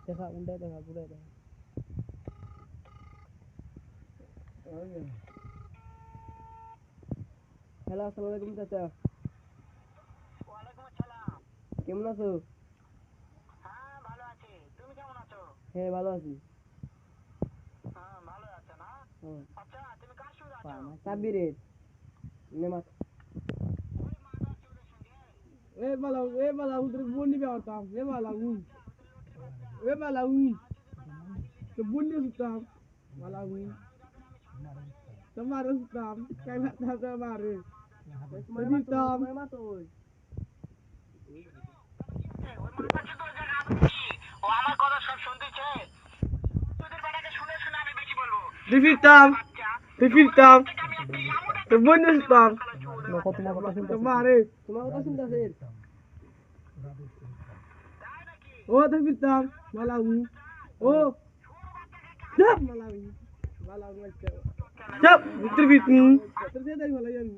দেখা উল্টায় দেখা ঘুরায় দেখা। হ্যালো, আসসালামু আলাইকুম চাচা। ওয়ালাইকুম আসসালাম। কেমন আছো? হ্যাঁ ভালো আছি, তুমি কেমন আছো? হ্যাঁ ভালো আছি। হ্যাঁ ভালো আছো না? হুম। আচ্ছা তুমি কার সঙ্গে আছো? সাব্বিরের নেমাত। ওই মাদার চোরের সঙ্গে? এ বালা উধর বোন নিবে আতাম এ বালা উ আচ্ছা ওদের লোটের বাচ্চা। এ বালা উ মাসুদের বেটা হাজির তো লিখে বোন নিয়ে সুতাম বালা উ হারাম যাদের আমি সামনে পাইলে তোমার সুতাম কাই ভাত মারে মাদার দিতাম কেন কি হয়েছে? ওই মাদার চোরের জায়গা আমি কি? ও আমার কথা সব শুনতেছে। মাসুদের বেটাকে শুনে শুনে আমি বেশি বলবো। দিতাম বাচ্চা দিতাম থেকে আমি একটা এমন তো একটা বোন নিয়ে সুতাম তোমার কথা শুনতেছে। তোমারে তোমার কথা শুনতাছে তাই নাকি? ও দিতাম বালা উ ও ছোট বাচ্চাকে কাজ চাপ বালা উ বালা উ চাপ ভিতর ভিতর তোর সাথে ভালো জানি